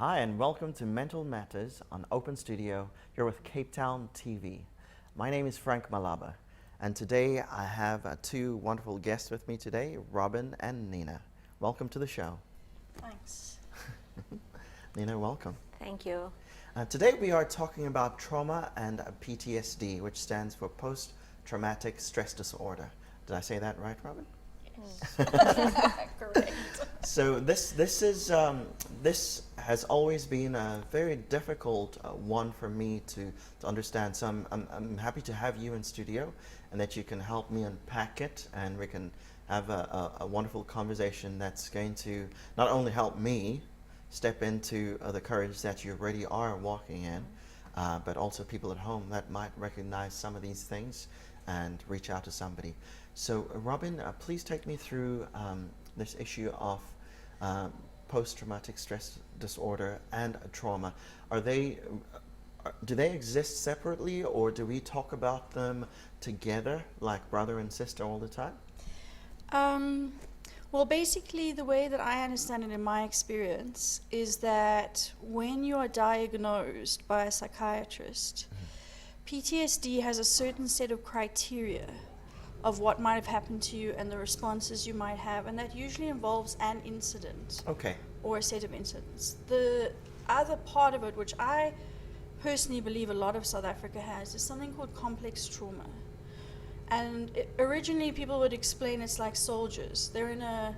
Hi, and welcome to Mental Matters on Open Studio. You're with Cape Town TV. My name is Frank Malaba, and today I have two wonderful guests with me today, Robin and Nina. Welcome to the show. Thanks. Nina, welcome. Thank you. Today we are talking about trauma and PTSD, which stands for post-traumatic stress disorder. Did I say that right, Robin? Yes. Correct. So this has always been a very difficult one for me to understand. So I'm happy to have you in studio, and that you can help me unpack it, and we can have a wonderful conversation that's going to not only help me step into the courage that you already are walking in, but also people at home that might recognize some of these things and reach out to somebody. So Robin, please take me through this issue of post-traumatic stress disorder and trauma. Do they exist separately, or do we talk about them together like brother and sister all the time? Well, basically, the way that I understand it in my experience is that when you are diagnosed by a psychiatrist, PTSD has a certain set of criteria of what might have happened to you and the responses you might have, and that usually involves an incident. Okay. Or a set of incidents. The other part of it, which I personally believe a lot of South Africa has, is something called complex trauma. And originally people would explain it's like soldiers. They're in a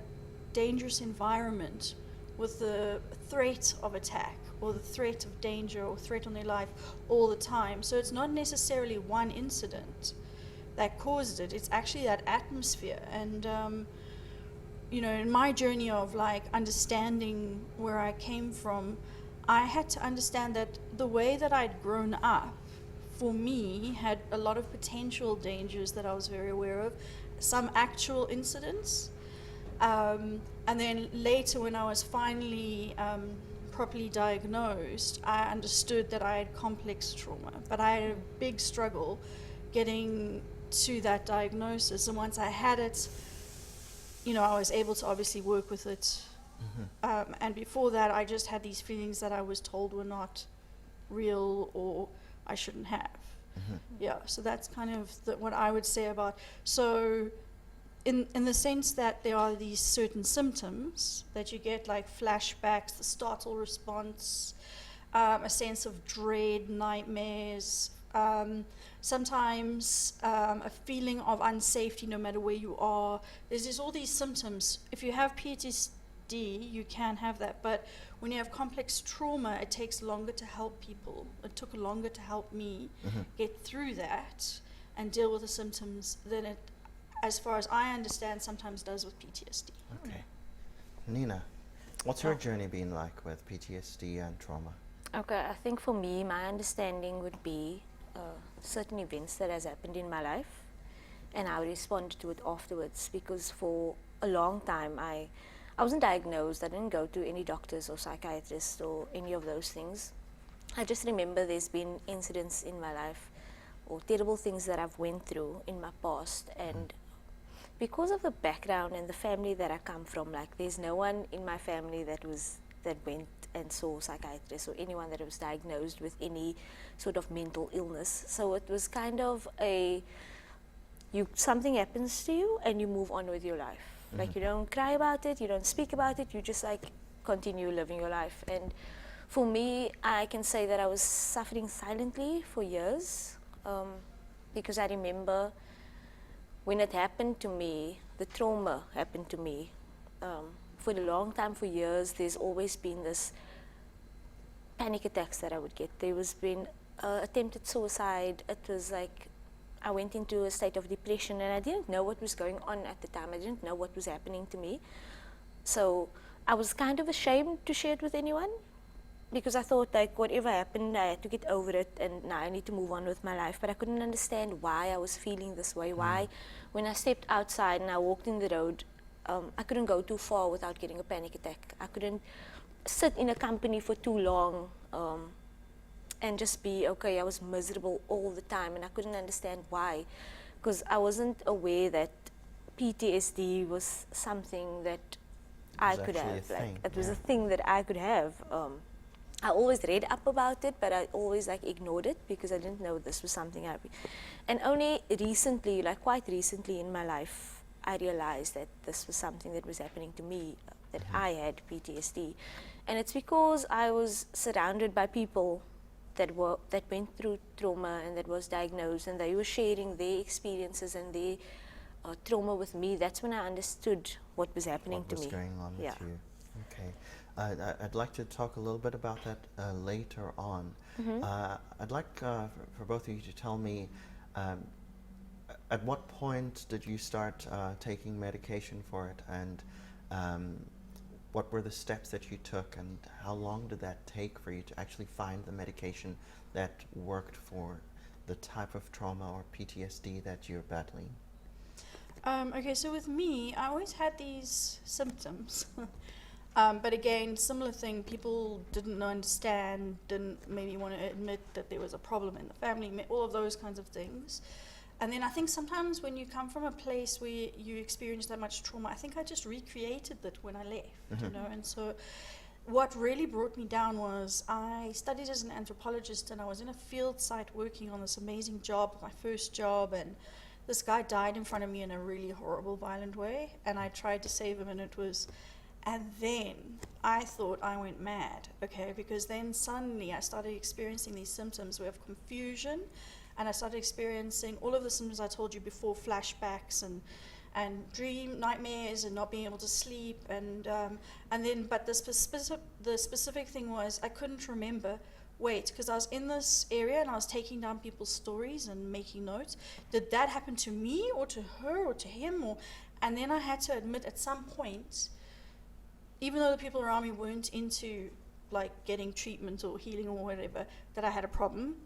dangerous environment with the threat of attack or the threat of danger or threat on their life all the time. So it's not necessarily one incident that caused it. It's actually that atmosphere. And in my journey of like understanding where I came from, I had to understand that the way that I'd grown up, for me, had a lot of potential dangers that I was very aware of, some actual incidents. And then later, when I was finally properly diagnosed, I understood that I had complex trauma. But I had a big struggle getting to that diagnosis. And once I had it, I was able to obviously work with it. And before that, I just had these feelings that I was told were not real or I shouldn't have. Yeah, so that's kind of what I would say about. So in the sense that there are these certain symptoms that you get, like flashbacks, the startle response, a sense of dread, nightmares, sometimes a feeling of unsafety no matter where you are. There's just all these symptoms. If you have PTSD, you can have that, but when you have complex trauma, it takes longer to help people. It took longer to help me get through that and deal with the symptoms than it, as far as I understand, sometimes does with PTSD. Okay. Nina, what's your journey been like with PTSD and trauma? Okay, I think for me, my understanding would be certain events that has happened in my life, and I responded to it afterwards, because for a long time I wasn't diagnosed. I didn't go to any doctors or psychiatrists or any of those things. I just remember there's been incidents in my life or terrible things that I've went through in my past, and because of the background and the family that I come from, like there's no one in my family that went and saw psychiatrists or anyone that was diagnosed with any sort of mental illness. So it was kind of something happens to you and you move on with your life. Like you don't cry about it, you don't speak about it, you just like continue living your life. And for me, I can say that I was suffering silently for years, because I remember when it happened to me, the trauma happened to me. For a long time, for years, there's always been this panic attacks that I would get. There was been attempted suicide. It was like I went into a state of depression, and I didn't know what was going on at the time. I didn't know what was happening to me. So I was kind of ashamed to share it with anyone, because I thought like whatever happened, I had to get over it, and now I need to move on with my life. But I couldn't understand why I was feeling this way. Why, when I stepped outside and I walked in the road, I couldn't go too far without getting a panic attack. I couldn't sit in a company for too long and just be okay. I was miserable all the time, and I couldn't understand why, because I wasn't aware that PTSD was something that I could have. Like it was a thing that I could have. I always read up about it, but I always like ignored it because I didn't know this was something and only recently, like quite recently in my life, I realized that this was something that was happening to me, that I had PTSD. And it's because I was surrounded by people that went through trauma and that was diagnosed, and they were sharing their experiences and their trauma with me. That's when I understood what was happening to me. What was going on with Yeah. you? Okay. I'd like to talk a little bit about that later on. I'd like for both of you to tell me at what point did you start taking medication for it, and what were the steps that you took, and how long did that take for you to actually find the medication that worked for the type of trauma or PTSD that you're battling? Okay, so with me, I always had these symptoms. But again, similar thing, people didn't understand, didn't maybe want to admit that there was a problem in the family, all of those kinds of things. And then I think sometimes when you come from a place where you experience that much trauma, I think I just recreated that when I left, you know. And so what really brought me down was I studied as an anthropologist, and I was in a field site working on this amazing job, my first job, and this guy died in front of me in a really horrible, violent way, and I tried to save him, and then I thought I went mad, okay, because then suddenly I started experiencing these symptoms of confusion, and I started experiencing all of the symptoms I told you before, flashbacks and dream nightmares and not being able to sleep, and then but the specific thing was I couldn't remember. Wait, because I was in this area and I was taking down people's stories and making notes. Did that happen to me or to her or to him? And then I had to admit at some point, even though the people around me weren't into like getting treatment or healing or whatever, that I had a problem.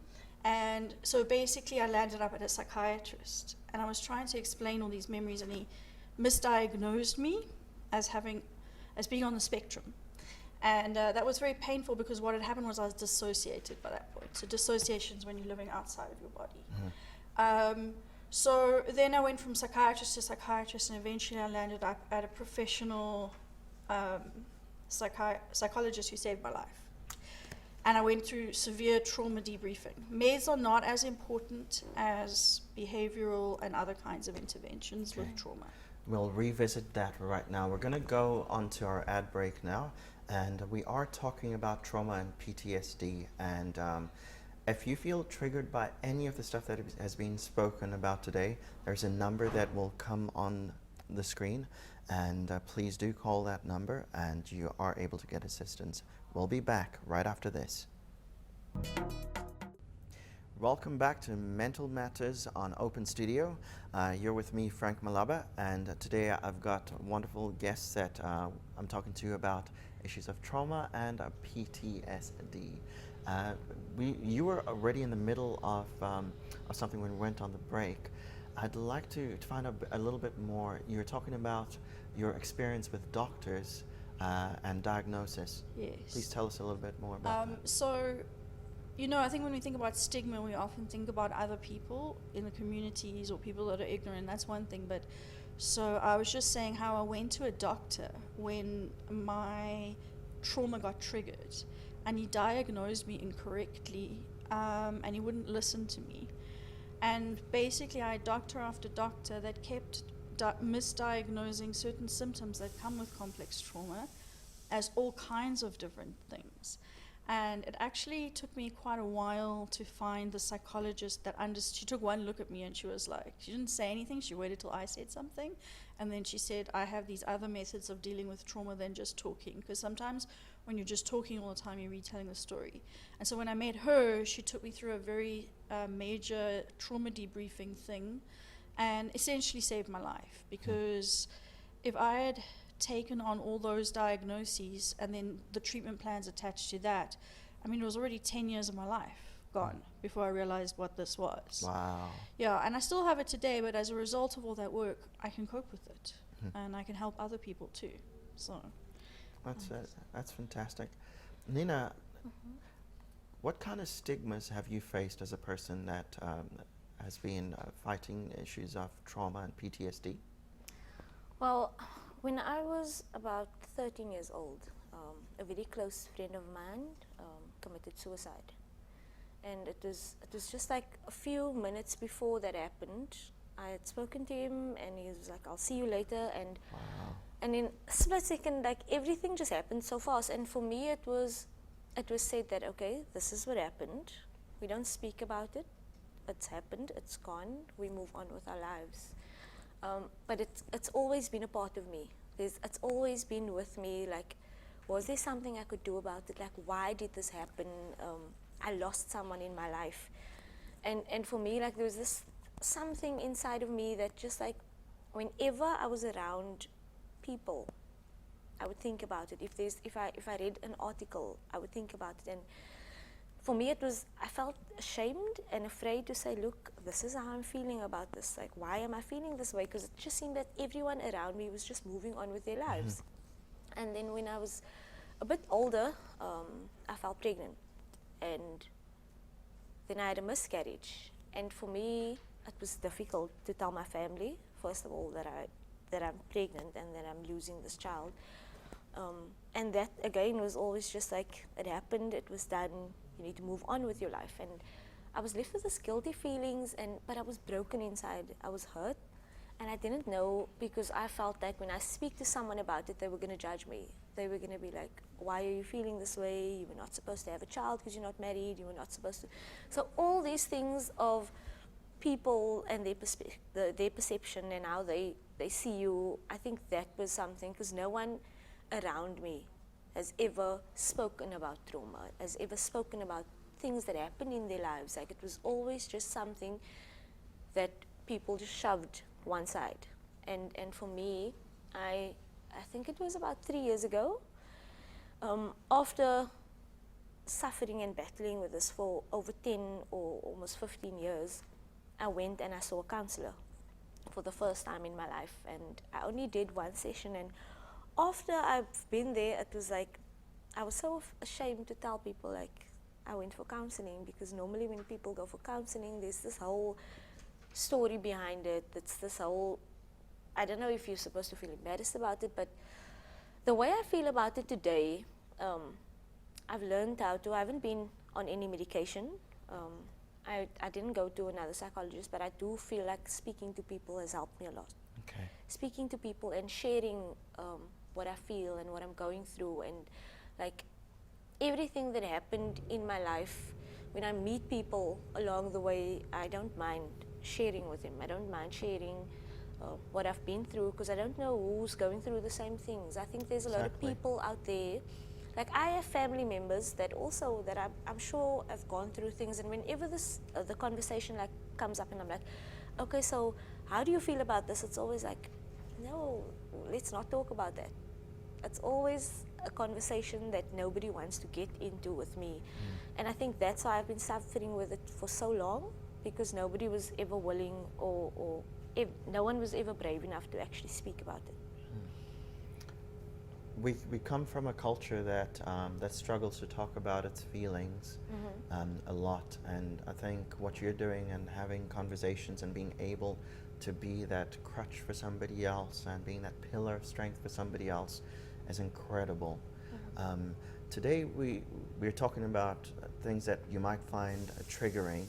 And so basically I landed up at a psychiatrist, and I was trying to explain all these memories, and he misdiagnosed me as being on the spectrum. And that was very painful, because what had happened was I was dissociated by that point. So dissociation is when you're living outside of your body. So then I went from psychiatrist to psychiatrist, and eventually I landed up at a professional psychologist who saved my life. And I went through severe trauma debriefing. Meds are not as important as behavioral and other kinds of interventions with trauma. We'll revisit that right now. We're going to go on to our ad break now, and we are talking about trauma and PTSD. And if you feel triggered by any of the stuff that has been spoken about today, there's a number that will come on the screen, and please do call that number, and you are able to get assistance. We'll be back right after this. Welcome back to Mental Matters on Open Studio. You're with me, Frank Malaba, and today I've got wonderful guests that I'm talking to about issues of trauma and PTSD. You were already in the middle of something when we went on the break. I'd like to find out a little bit more. You were talking about your experience with doctors and diagnosis. Yes. Please tell us a little bit more about that. So, you know, I think when we think about stigma, we often think about other people in the communities or people that are ignorant. That's one thing. But so I was just saying how I went to a doctor when my trauma got triggered, and he diagnosed me incorrectly, and he wouldn't listen to me. And basically I had doctor after doctor that kept misdiagnosing certain symptoms that come with complex trauma as all kinds of different things. And it actually took me quite a while to find the psychologist that understood. She took one look at me and she was like, she didn't say anything, she waited till I said something, and then she said, I have these other methods of dealing with trauma than just talking, because sometimes when you're just talking all the time, you're retelling the story. And so when I met her, she took me through a very major trauma debriefing thing, and essentially saved my life, because if I had taken on all those diagnoses and then the treatment plans attached to that, I mean, it was already 10 years of my life gone before I realized what this was. Wow. Yeah, and I still have it today, but as a result of all that work, I can cope with it, and I can help other people too. So That's fantastic. Nina, what kind of stigmas have you faced as a person that has been fighting issues of trauma and PTSD? Well, When I was about 13 years old, a very close friend of mine committed suicide. And it was just like a few minutes before that happened. I had spoken to him, and he was like, "I'll see you later." And in a split second, like everything just happened so fast. And for me, it was said that, okay, this is what happened. We don't speak about it. It's happened. It's gone. We move on with our lives. But it's always been a part of me. It's always been with me. Like, was there something I could do about it? Like, why did this happen? I lost someone in my life, and for me, like, there was this something inside of me that just like, whenever I was around people, I would think about it. If I read an article, I would think about it. And for me, I felt ashamed and afraid to say, look, this is how I'm feeling about this. Like, why am I feeling this way? Because it just seemed that everyone around me was just moving on with their lives. And then when I was a bit older, I fell pregnant. And then I had a miscarriage. And for me, it was difficult to tell my family, first of all, that I'm pregnant and that I'm losing this child. And that, again, was always just like, it happened, it was done, you need to move on with your life. And I was left with this guilty feelings, but I was broken inside. I was hurt, and I didn't know, because I felt like when I speak to someone about it, they were going to judge me. They were going to be like, why are you feeling this way? You were not supposed to have a child because you're not married. You were not supposed to. So all these things of people and their perception and how they see you, I think that was something, because no one around me has ever spoken about trauma, has ever spoken about things that happen in their lives. Like, it was always just something that people just shoved one side. And for me, I think it was about 3 years ago, after suffering and battling with this for over 10 or almost 15 years, I went and I saw a counselor for the first time in my life. And I only did one session, and after I've been there, it was like, I was so ashamed to tell people, like, I went for counseling, because normally when people go for counseling, there's this whole story behind it. It's this whole, I don't know if you're supposed to feel embarrassed about it, but the way I feel about it today, I've learned how to, I haven't been on any medication. I didn't go to another psychologist, but I do feel like speaking to people has helped me a lot. Okay. Speaking to people and sharing what I feel and what I'm going through, and like everything that happened in my life, when I meet people along the way, I don't mind sharing with them. I don't mind sharing what I've been through, because I don't know who's going through the same things. I think there's a lot of people out there. Like, I have family members that also, that I'm sure have gone through things, and whenever this the conversation like comes up and I'm like, okay, so how do you feel about this? It's always like, no, let's not talk about that. It's always a conversation that nobody wants to get into with me. And I think that's why I've been suffering with it for so long, because nobody was ever willing, or no one was ever brave enough to actually speak about it. We come from a culture that that struggles to talk about its feelings a lot, and I think what you're doing and having conversations and being able to be that crutch for somebody else and being that pillar of strength for somebody else is incredible. Today we're talking about things that you might find triggering.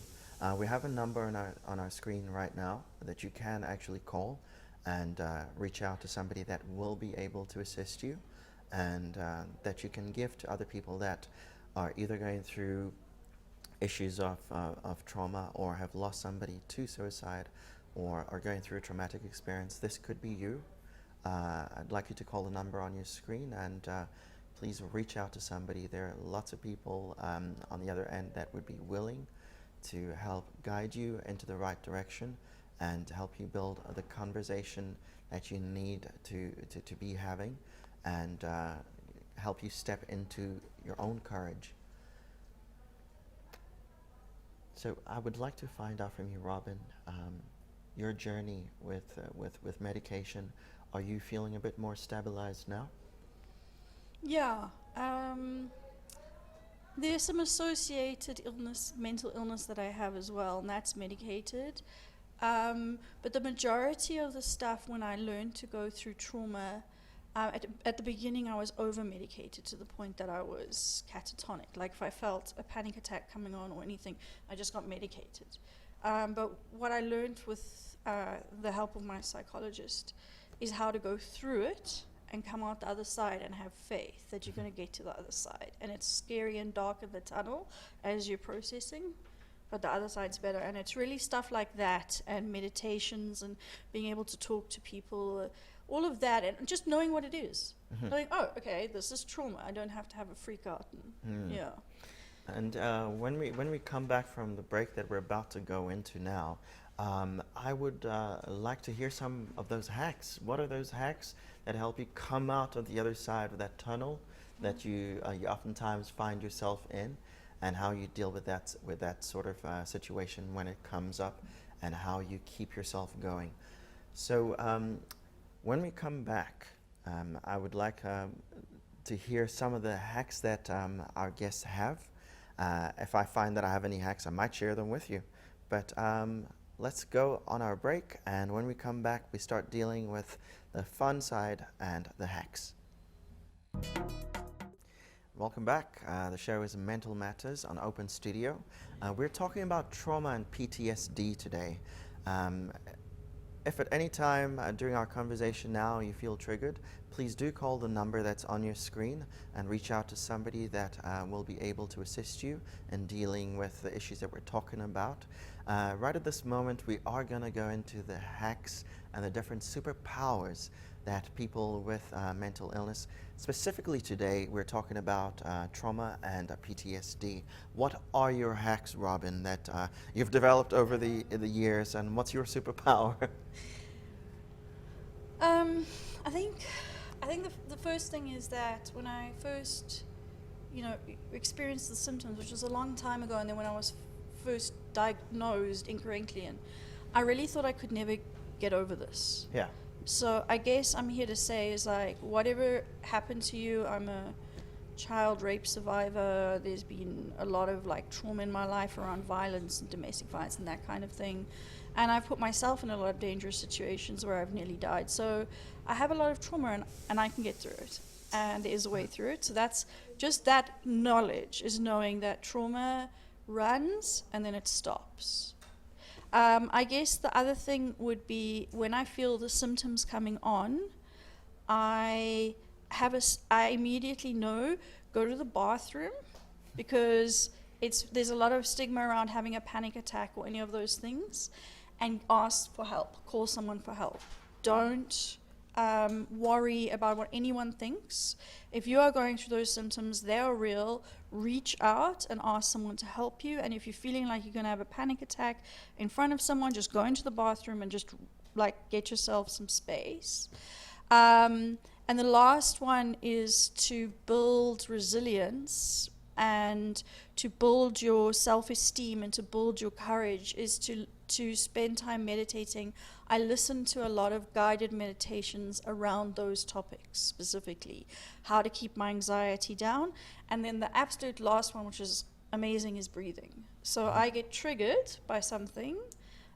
We have a number on our screen right now that you can actually call and reach out to somebody that will be able to assist you, and that you can give to other people that are either going through issues of trauma, or have lost somebody to suicide, or are going through a traumatic experience. This could be you. I'd like you to call the number on your screen, and please reach out to somebody. There are lots of people on the other end that would be willing to help guide you into the right direction and to help you build the conversation that you need to be having, and help you step into your own courage. So I would like to find out from you, Robin, your journey with medication. Are you feeling a bit more stabilized now? Yeah. There's some associated illness, mental illness that I have as well, and that's medicated. But the majority of the stuff, when I learned to go through trauma, At the beginning, I was over-medicated to the point that I was catatonic. Like if I felt a panic attack coming on or anything, I just got medicated. But what I learned with the help of my psychologist is how to go through it and come out the other side and have faith that you're going to get to the other side. And it's scary and dark in the tunnel as you're processing, but the other side's better. And it's really stuff like that, and meditations, and being able to talk to people, all of that, and just knowing what it is. Like, oh, okay, this is trauma. I don't have to have a freak out. And, yeah. And when we come back from the break that we're about to go into now, I would like to hear some of those hacks. What are those hacks that help you come out of the other side of that tunnel that you oftentimes find yourself in, and how you deal with that sort of situation when it comes up, and how you keep yourself going. So when we come back, I would like to hear some of the hacks that our guests have. If I find that I have any hacks, I might share them with you. But let's go on our break, and when we come back, we start dealing with the fun side and the hacks. Welcome back. The show is Mental Matters on Open Studio. We're talking about trauma and PTSD today. If at any time during our conversation now you feel triggered, please do call the number that's on your screen and reach out to somebody that will be able to assist you in dealing with the issues that we're talking about. Right at this moment, we are going to go into the hacks and the different superpowers that people with mental illness, specifically today, we're talking about trauma and PTSD. What are your hacks, Robin, that you've developed over the years, and what's your superpower? I think the first thing is that when I first, experienced the symptoms, which was a long time ago, and then when I was first diagnosed incorrectly, and I really thought I could never get over this. Yeah. So I guess I'm here to say is like, whatever happened to you, I'm a child rape survivor. There's been a lot of like trauma in my life around violence and domestic violence and that kind of thing. And I've put myself in a lot of dangerous situations where I've nearly died. So I have a lot of trauma, and I can get through it. And there is a way through it. So that's just that knowledge, is knowing that trauma runs and then it stops. I guess the other thing would be when I feel the symptoms coming on, I immediately know, go to the bathroom, because there's a lot of stigma around having a panic attack or any of those things, and ask for help, call someone for help. Don't worry about what anyone thinks. If you are going through those symptoms, they are real. Reach out and ask someone to help you. And if you're feeling like you're going to have a panic attack in front of someone, just go into the bathroom and just get yourself some space. And the last one is to build resilience and to build your self-esteem and to build your courage, is to spend time meditating. I listen to a lot of guided meditations around those topics, specifically how to keep my anxiety down. And then the absolute last one, which is amazing, is breathing. So I get triggered by something,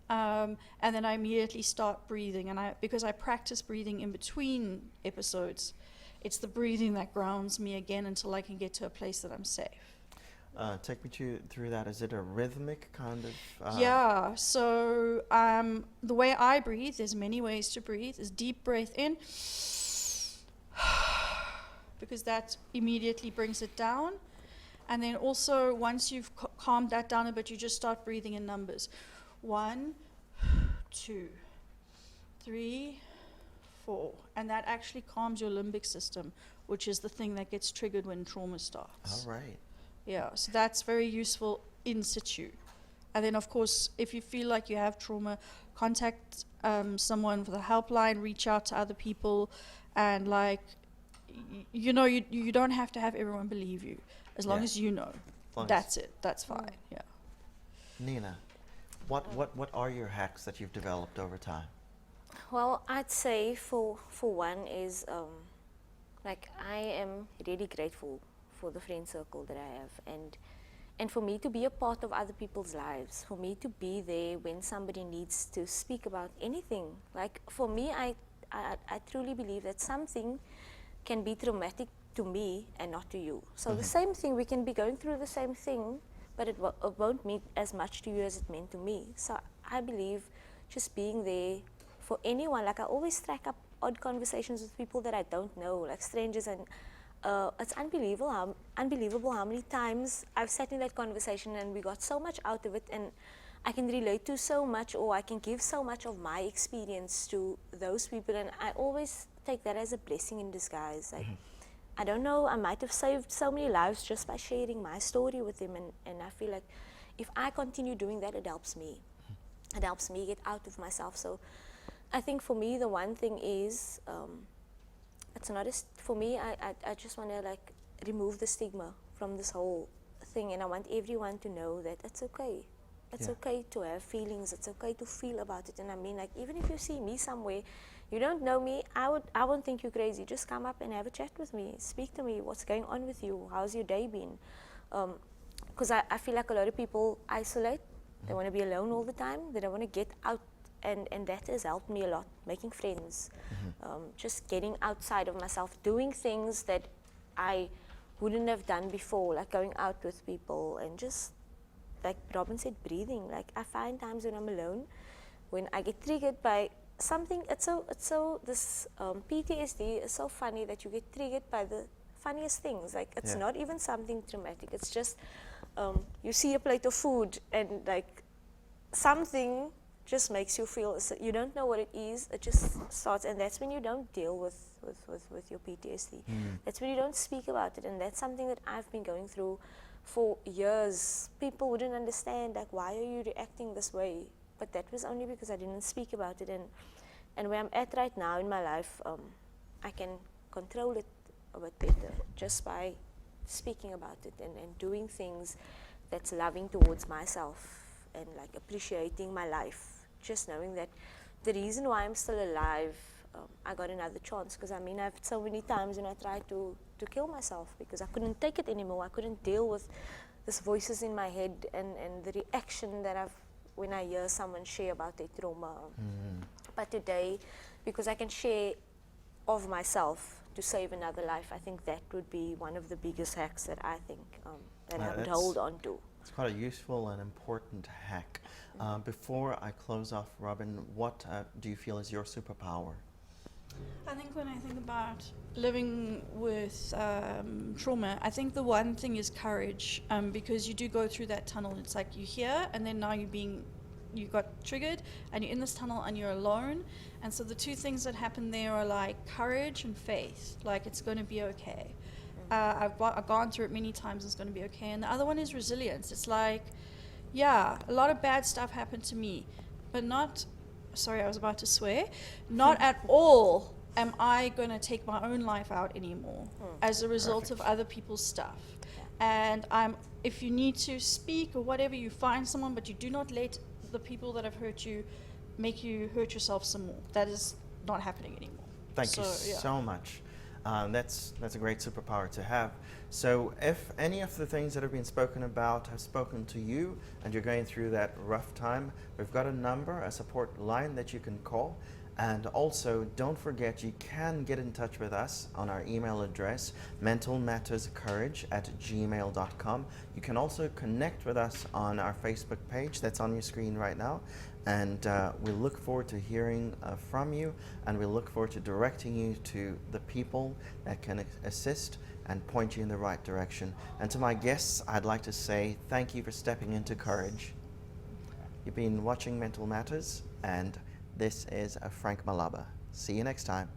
and then I immediately start breathing. And because I practice breathing in between episodes, it's the breathing that grounds me again until I can get to a place that I'm safe. Take me through that. Is it a rhythmic kind of? Yeah, so the way I breathe, there's many ways to breathe, is deep breath in, because that immediately brings it down. And then also, once you've calmed that down a bit, you just start breathing in numbers. 1, 2, 3, 4. And that actually calms your limbic system, which is the thing that gets triggered when trauma starts. All right. Yeah, so that's very useful in situ. And then, of course, if you feel like you have trauma, contact someone for the helpline, reach out to other people, and you don't have to have everyone believe you. As long as you know, that's it. That's fine. Yeah. Nina, what are your hacks that you've developed over time? Well, I'd say for one is I am really grateful for the friend circle that I have, and for me to be a part of other people's lives, for me to be there when somebody needs to speak about anything. Like for me, I truly believe that something can be traumatic to me and not to you. So the same thing, we can be going through the same thing, but it won't mean as much to you as it meant to me. So I believe just being there for anyone, like I always strike up odd conversations with people that I don't know, like strangers, and it's unbelievable how many times I've sat in that conversation and we got so much out of it, and I can relate to so much, or I can give so much of my experience to those people, and I always take that as a blessing in disguise. Like, I don't know, I might have saved so many lives just by sharing my story with them, and I feel like if I continue doing that, it helps me. It helps me get out of myself. So I think for me, the one thing is, it's not for me, I just want to like remove the stigma from this whole thing, and I want everyone to know that it's okay. It's okay to have feelings, it's okay to feel about it. And I mean, like, even if you see me somewhere, you don't know me, I won't think you're crazy. Just come up and have a chat with me, speak to me, what's going on with you, how's your day been? Because I feel like a lot of people isolate, they want to be alone all the time, they don't want to get out, and that has helped me a lot, making friends, just getting outside of myself, doing things that I wouldn't have done before, like going out with people, and just, like Robin said, breathing. Like, I find times when I'm alone, when I get triggered by something, it's so this PTSD is so funny that you get triggered by the funniest things. Like, it's not even something traumatic, it's just you see a plate of food and like something just makes you feel, you don't know what it is, it just starts, and that's when you don't deal with your PTSD. That's when you don't speak about it, and that's something that I've been going through for years. People wouldn't understand, like, why are you reacting this way? But that was only because I didn't speak about it, and where I'm at right now in my life, I can control it a bit better just by speaking about it and doing things that's loving towards myself, and like appreciating my life, just knowing that the reason why I'm still alive, I got another chance. Because I mean, I've so many times when I tried to kill myself because I couldn't take it anymore. I couldn't deal with these voices in my head and the reaction that I've when I hear someone share about their trauma. But today, because I can share of myself to save another life, I think that would be one of the biggest hacks that I think that I would hold on to. It's quite a useful and important hack. Before I close off, Robin, what do you feel is your superpower? I think when I think about living with trauma, I think the one thing is courage, because you do go through that tunnel. It's like you're here, and then now you got triggered, and you're in this tunnel, and you're alone. And so the two things that happen there are like courage and faith. Like, it's going to be okay. I've gone through it many times. It's going to be okay. And the other one is resilience. It's like, yeah, a lot of bad stuff happened to me, but not. Sorry, I was about to swear. Not at all am I going to take my own life out anymore as a result of other people's stuff. And if you need to speak or whatever, you find someone, but you do not let the people that have hurt you make you hurt yourself some more. That is not happening anymore. Thank you so much. That's a great superpower to have. So if any of the things that have been spoken about have spoken to you and you're going through that rough time, we've got a number, a support line that you can call. And also, don't forget, you can get in touch with us on our email address, mentalmatterscourage@gmail.com. You can also connect with us on our Facebook page that's on your screen right now. And we look forward to hearing from you, and we look forward to directing you to the people that can assist and point you in the right direction. And to my guests, I'd like to say thank you for stepping into courage. You've been watching Mental Matters, and this is Frank Malaba. See you next time.